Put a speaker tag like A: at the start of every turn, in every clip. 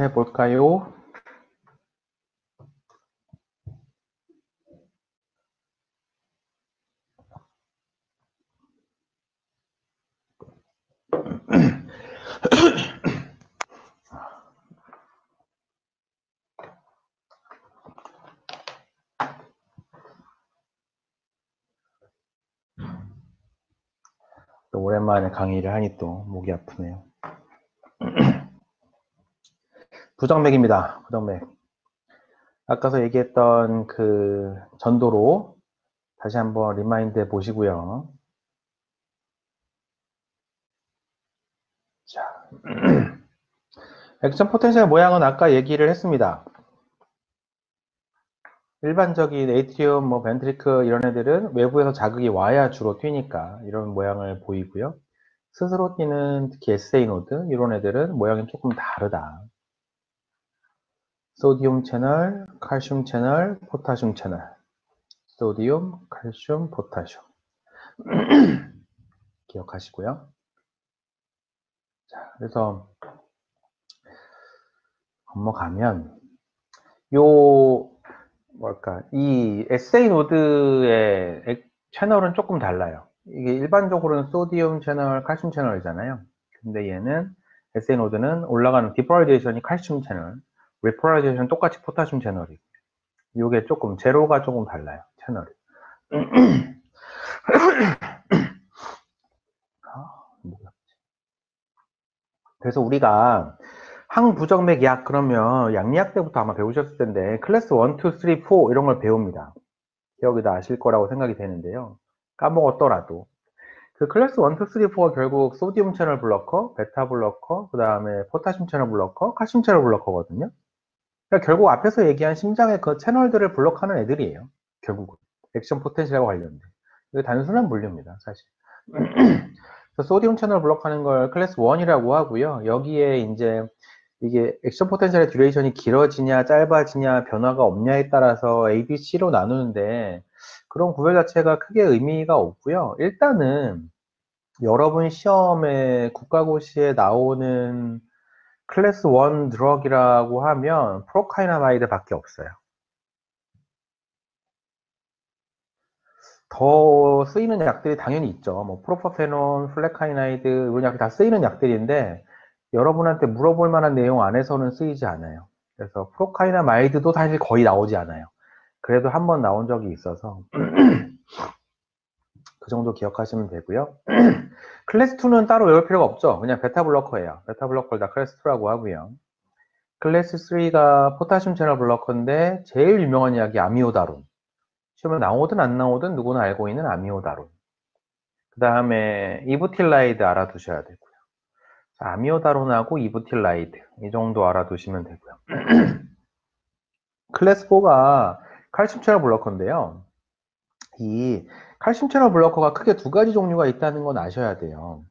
A: 해볼까요? 또 오랜만에 강의를 하니 또 목이 아프네요. 부정맥입니다. 부정맥. 아까서 얘기했던 그 전도로 다시 한번 리마인드 해 보시고요. 자, 액션 포텐셜 모양은 아까 얘기를 했습니다. 일반적인 에이트리움, 벤트리클 이런 애들은 외부에서 자극이 와야 주로 뛰니까 이런 모양을 보이고요. 스스로 뛰는 특히 SA 노드 이런 애들은 모양이 조금 다르다. 소디움 채널, 칼슘 채널, 포타슘 채널. 소디움, 칼슘, 포타슘. 기억하시고요. 자, 그래서 넘어가면 이 SA 노드의 채널은 조금 달라요. 이게 일반적으로는 소디움 채널, 칼슘 채널이잖아요. 근데 얘는 SA 노드는 올라가는 디폴라이제이션이 칼슘 채널, 리폴라이제이션 똑같이 포타슘 채널이고, 이게 조금 제로가 조금 달라요. 채널이. 그래서 우리가 항부정맥 약 그러면 양리학 때부터 아마 배우셨을 텐데 클래스 1, 2, 3, 4 이런 걸 배웁니다. 기억이 다 아실 거라고 생각이 되는데요. 까먹었더라도 그 클래스 1, 2, 3, 4가 결국 소디움 채널 블러커, 베타 블러커, 그 다음에 포타슘 채널 블러커, 칼슘 채널 블러커거든요. 그러니까 결국 앞에서 얘기한 심장의 그 채널들을 블록하는 애들이에요. 결국은 액션 포텐셜과 관련된. 이게 단순한 물리입니다, 사실. 소디움 채널 블록하는 걸 클래스 1이라고 하고요. 여기에 이제 이게 액션 포텐셜의 듀레이션이 길어지냐 짧아지냐 변화가 없냐에 따라서 A, B, C로 나누는데 그런 구별 자체가 크게 의미가 없고요. 일단은 여러분 시험에 국가고시에 나오는 클래스 1 드럭이라고 하면 프로카이나마이드 밖에 없어요. 더 쓰이는 약들이 당연히 있죠. 프로퍼페논, 플레카이나이드 이런 약이 다 쓰이는 약들인데 여러분한테 물어볼 만한 내용 안에서는 쓰이지 않아요. 그래서 프로카이나마이드도 사실 거의 나오지 않아요. 그래도 한 번 나온 적이 있어서 그 정도 기억하시면 되고요. 클래스 2는 따로 외울 필요가 없죠. 그냥 베타 블러커예요. 베타 블러커를 다 클래스 2라고 하고요. 클래스 3가 포타슘 채널 블러커인데 제일 유명한 약이 아미오다론. 시험에 나오든 안 나오든 누구나 알고 있는 아미오다론. 그 다음에 이부틸라이드 알아두셔야 되고요. 자, 아미오다론하고 이부틸라이드 이 정도 알아두시면 되고요. 클래스 4가 칼슘 채널 블러커인데요. 이 칼슘 채널 블러커가 크게 두 가지 종류가 있다는 건 아셔야 돼요.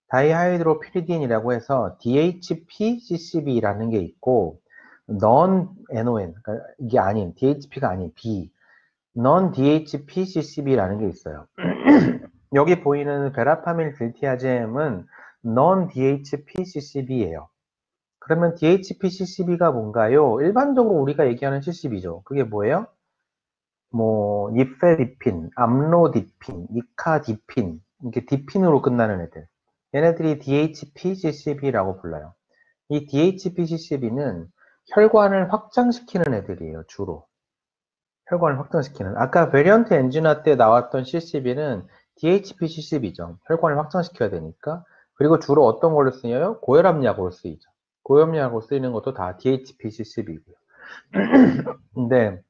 A: 다이하이드로피리딘이라고 해서 DHPCCB라는 게 있고 non-NON, 그러니까 이게 아닌 DHP가 아닌 B, non-DHPCCB라는 게 있어요. 여기 보이는 베라파밀 글티아젬은 non-DHPCCB예요. 그러면 DHPCCB가 뭔가요? 일반적으로 우리가 얘기하는 CCB죠. 그게 뭐예요? 니페디핀, 암로디핀, 이카디핀, 이게 디핀으로 끝나는 애들. 얘네들이 DHPCCB라고 불러요. 이 DHPCCB는 혈관을 확장시키는 애들이에요, 주로. 혈관을 확장시키는. 아까 베리언트 엔지나 때 나왔던 CCB는 DHPCCB죠. 혈관을 확장시켜야 되니까. 그리고 주로 어떤 걸로 쓰여요? 고혈압약으로 쓰이죠. 고혈압약으로 쓰이는 것도 다 DHPCCB고요. 근데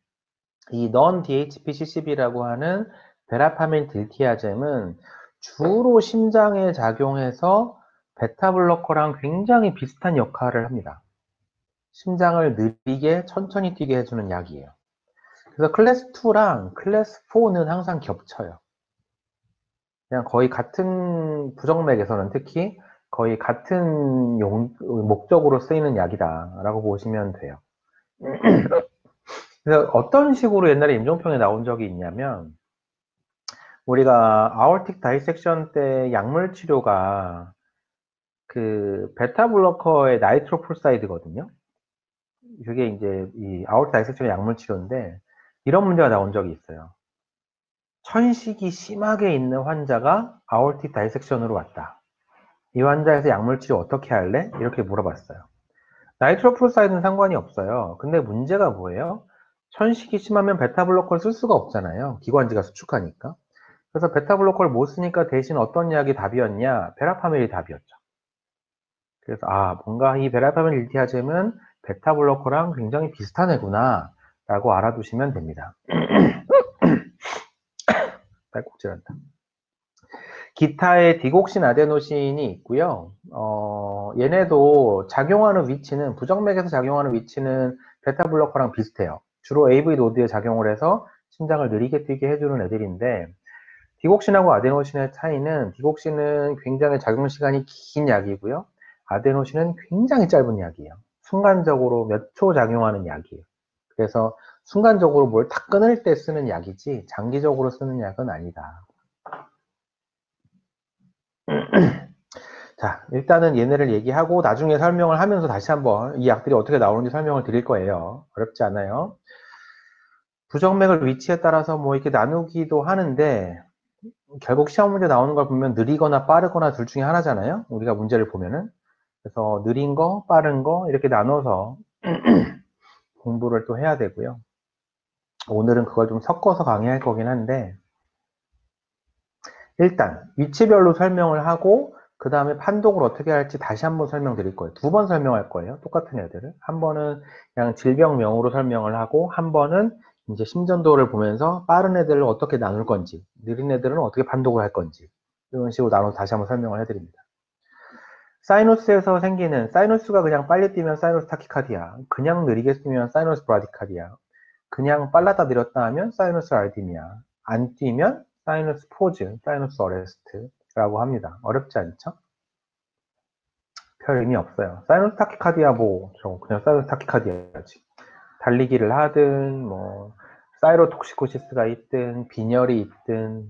A: 이 non-DHPCCB라고 하는 베라파민 딜티아젬은 주로 심장에 작용해서 베타블로커랑 굉장히 비슷한 역할을 합니다. 심장을 느리게 천천히 뛰게 해주는 약이에요. 그래서 클래스 2랑 클래스 4는 항상 겹쳐요. 그냥 거의 같은 부정맥에서는 특히 거의 같은 목적으로 쓰이는 약이다라고 보시면 돼요. 그래서 어떤 식으로 옛날에 임종평에 나온 적이 있냐면 우리가 아ortic 다이섹션 때 약물 치료가 그 베타 블로커의 나이트로폴사이드거든요. 이게 이제 이 아오르티 다이섹션의 약물 치료인데 이런 문제가 나온 적이 있어요. 천식이 심하게 있는 환자가 아오르틱 다이섹션으로 왔다. 이 환자에서 약물 치료 어떻게 할래? 이렇게 물어봤어요. 나이트로프로사이드는 상관이 없어요. 근데 문제가 뭐예요? 천식이 심하면 베타블로커를 쓸 수가 없잖아요. 기관지가 수축하니까. 그래서 베타블로커를 못 쓰니까 대신 어떤 약이 답이었냐? 베라파밀이 답이었죠. 그래서 뭔가 이 베라파밀 일티아즘은 베타블로커랑 굉장히 비슷한 애구나 라고 알아두시면 됩니다. 딸꾹질한다. 기타의 디곡신 아데노신이 있고요. 얘네도 작용하는 위치는 부정맥에서 작용하는 위치는 베타블로커랑 비슷해요. 주로 AV 노드에 작용을 해서 심장을 느리게 뛰게 해주는 애들인데 디곡신하고 아데노신의 차이는 디곡신은 굉장히 작용 시간이 긴 약이고요. 아데노신은 굉장히 짧은 약이에요. 순간적으로 몇 초 작용하는 약이에요. 그래서 순간적으로 뭘 탁 끊을 때 쓰는 약이지 장기적으로 쓰는 약은 아니다. 자, 일단은 얘네를 얘기하고 나중에 설명을 하면서 다시 한번 이 약들이 어떻게 나오는지 설명을 드릴 거예요. 어렵지 않아요. 부정맥을 위치에 따라서 뭐 이렇게 나누기도 하는데 결국 시험 문제 나오는 걸 보면 느리거나 빠르거나 둘 중에 하나잖아요. 우리가 문제를 보면은. 그래서 느린 거, 빠른 거 이렇게 나눠서 공부를 또 해야 되고요. 오늘은 그걸 좀 섞어서 강의할 거긴 한데 일단 위치별로 설명을 하고 그 다음에 판독을 어떻게 할지 다시 한번 설명드릴 거예요. 두 번 설명할 거예요. 똑같은 애들을. 한 번은 그냥 질병명으로 설명을 하고 한 번은 이제 심전도를 보면서 빠른 애들을 어떻게 나눌 건지 느린 애들은 어떻게 판독을 할 건지 이런 식으로 나눠서 다시 한번 설명을 해드립니다. 사이누스에서 생기는 사이누스가 그냥 빨리 뛰면 사이누스 타키카디아, 그냥 느리게 뛰면 사이누스 브라디카디아, 그냥 빨랐다 느렸다 하면 사이누스 알디미아, 안 뛰면 사이누스 포즈, 사이누스 어레스트라고 합니다. 어렵지 않죠? 별 의미 없어요. 사이누스 타키카디아 저 그냥 사이누스 타키카디아지. 달리기를 하든 뭐 사이로톡시코시스가 있든 빈혈이 있든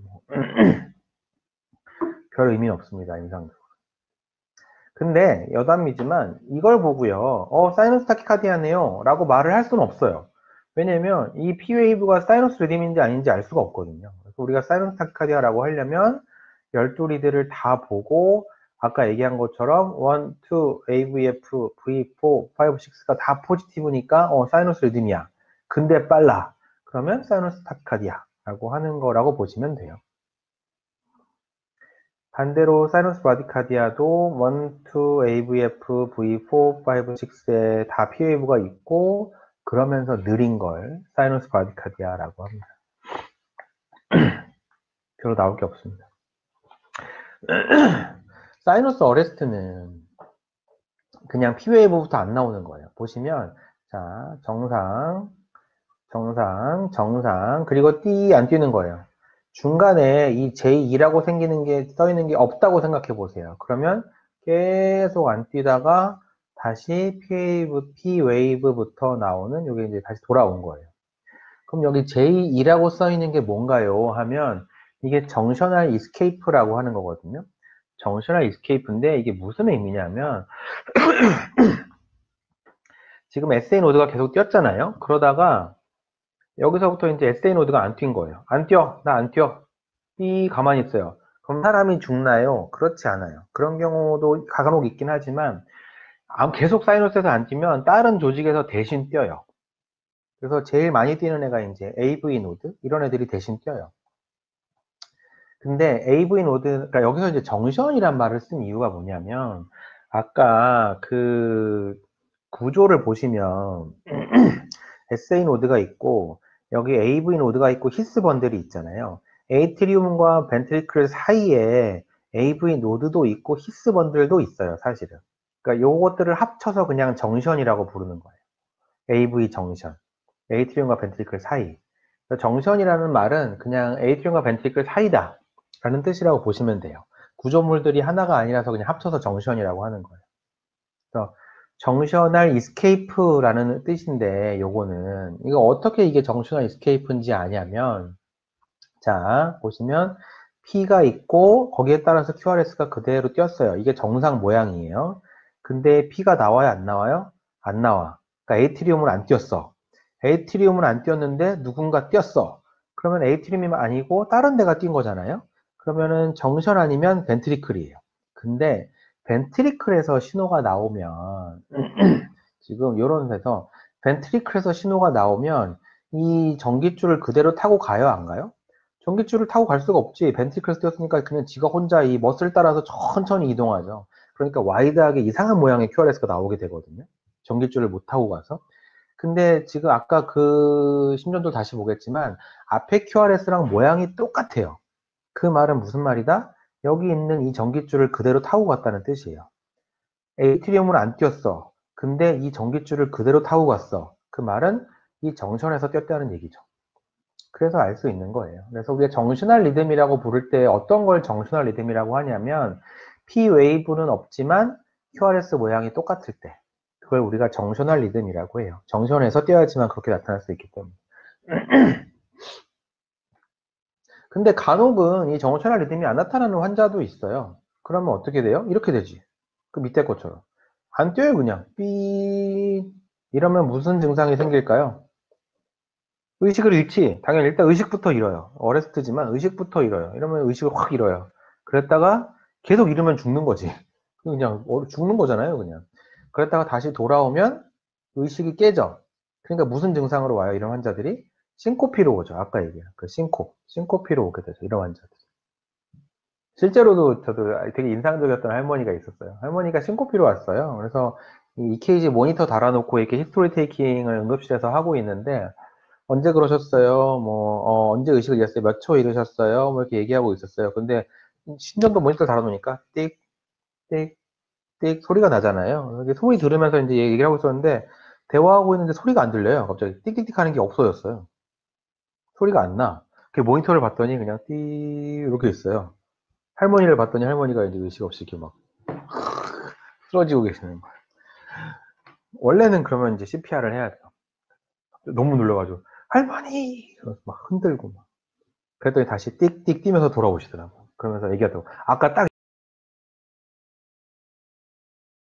A: 별 의미 없습니다. 임상적으로. 근데 여담이지만 이걸 보고요. 사이너스 타키카디아네요 라고 말을 할 수는 없어요. 왜냐면 이 P웨이브가 사이너스 리듬인지 아닌지 알 수가 없거든요. 그래서 우리가 사이너스 타키카디아라고 하려면 12리드를 다 보고 아까 얘기한 것처럼 1, 2, AVF, V4, 5, 6가 다 포지티브니까 사이너스 리듬이야. 근데 빨라. 그러면 사이너스 타키카디아 라고 하는 거라고 보시면 돼요. 반대로 사이너스 브라디카디아도 1, 2, AVF, V4, 5, 6에 다 P웨이브가 있고 그러면서 느린 걸 사이너스 브라디카디아라고 합니다. 별로 나올 게 없습니다. 사이너스 어레스트는 그냥 P웨이브부터 안 나오는 거예요. 보시면 자 정상, 정상, 정상 그리고 안 뛰는 거예요. 중간에 이 J2라고 생기는 게 써있는 게 없다고 생각해 보세요. 그러면 계속 안 뛰다가 다시 P웨이브부터 나오는 이게 이제 다시 돌아온 거예요. 그럼 여기 J2라고 써있는 게 뭔가요? 하면 이게 정셔널 이스케이프라고 하는 거거든요. 정셔널 이스케이프인데 이게 무슨 의미냐면 지금 SA 노드가 계속 뛰었잖아요. 그러다가 여기서부터 이제 SA 노드가 안 뛴 거예요. 안 뛰어. 나 안 뛰어. 가만히 있어요. 그럼 사람이 죽나요? 그렇지 않아요. 그런 경우도 가감옥 있긴 하지만 계속 사이너스에서 안 뛰면 다른 조직에서 대신 뛰어요. 그래서 제일 많이 뛰는 애가 이제 AV 노드 이런 애들이 대신 뛰어요. 근데 AV 노드 그러니까 여기서 이제 정션이란 말을 쓴 이유가 뭐냐면 아까 그 구조를 보시면 SA 노드가 있고 여기 AV 노드가 있고 히스 번들이 있잖아요. 에이트리움과 벤트리클 사이에 AV 노드도 있고 히스 번들도 있어요, 사실은. 그러니까 요것들을 합쳐서 그냥 정션이라고 부르는 거예요. AV 정션. 에이트리움과 벤트리클 사이. 정션이라는 말은 그냥 에이트리움과 벤트리클 사이다 라는 뜻이라고 보시면 돼요. 구조물들이 하나가 아니라서 그냥 합쳐서 정션이라고 하는 거예요. 그래서 정셔널 이스케이프라는 뜻인데 요거는 이거 어떻게 이게 정셔널 이스케이프인지 아냐면 자 보시면 P가 있고 거기에 따라서 QRS가 그대로 띄었어요. 이게 정상 모양이에요. 근데 P가 나와요 안 나와요? 안 나와. 그러니까 에이트리움은 안 뛰었어. 에이트리움은 안 뛰었는데 누군가 뛰었어. 그러면 에이트리움이 아니고 다른 데가 뛴 거잖아요. 그러면은 정션 아니면 벤트리클이에요. 근데 벤트리클에서 신호가 나오면 지금 이런 데서 벤트리클에서 신호가 나오면 이 전깃줄을 그대로 타고 가요, 안 가요? 전깃줄을 타고 갈 수가 없지. 벤트리클에서 뛰었으니까 그냥 지가 혼자 이 멋을 따라서 천천히 이동하죠. 그러니까 와이드하게 이상한 모양의 QRS가 나오게 되거든요. 전깃줄을 못 타고 가서. 근데 지금 아까 그 심전도 다시 보겠지만 앞에 QRS랑 모양이 똑같아요. 그 말은 무슨 말이다? 여기 있는 이 전깃줄을 그대로 타고 갔다는 뜻이에요. 에이트리움을 안 뛰었어. 근데 이 전깃줄을 그대로 타고 갔어. 그 말은 이 정션에서 뛰었다는 얘기죠. 그래서 알 수 있는 거예요. 그래서 우리가 정션할 리듬이라고 부를 때 어떤 걸 정션할 리듬이라고 하냐면 P 웨이브는 없지만 QRS 모양이 똑같을 때 그걸 우리가 정션할 리듬이라고 해요. 정션에서 뛰어야지만 그렇게 나타날 수 있기 때문에. 근데 간혹은 이 정션할 리듬이 안 나타나는 환자도 있어요. 그러면 어떻게 돼요? 이렇게 되지. 그 밑에 것처럼. 안 뛰어요, 그냥. 삐. 이러면 무슨 증상이 생길까요? 의식을 잃지. 당연히 일단 의식부터 잃어요. 어레스트지만 의식부터 잃어요. 이러면 의식을 확 잃어요. 그랬다가 계속 잃으면 죽는 거지. 그냥 죽는 거잖아요, 그냥. 그랬다가 다시 돌아오면 의식이 깨져. 그러니까 무슨 증상으로 와요, 이런 환자들이? 싱코피로 오죠. 아까 얘기한 그 싱코피로 오게 되죠. 이런 환자들. 실제로도 저도 되게 인상적이었던 할머니가 있었어요. 할머니가 싱코피로 왔어요. 그래서 이 EKG 모니터 달아놓고 이렇게 히스토리 테이킹을 응급실에서 하고 있는데 언제 그러셨어요? 뭐 언제 의식을 잃었어요? 몇 초 잃으셨어요? 뭐 이렇게 얘기하고 있었어요. 근데 심전도 모니터 달아놓으니까 띡, 띡, 띡 소리가 나잖아요. 이렇게 소리 들으면서 이제 얘기를 하고 있었는데 대화하고 있는데 소리가 안 들려요. 갑자기 띡띡띡 하는 게 없어졌어요. 소리가 안 나. 그 모니터를 봤더니 그냥 띠 이렇게 있어요. 할머니를 봤더니 할머니가 이제 의식 없이 이렇게 막 쓰러지고 계시는 거예요. 원래는 그러면 이제 CPR을 해야 돼요. 너무 놀라가지고 할머니! 막 흔들고 막. 그랬더니 다시 띡띡 뛰면서 돌아오시더라고요. 그러면서 얘기하더라고. 아까 딱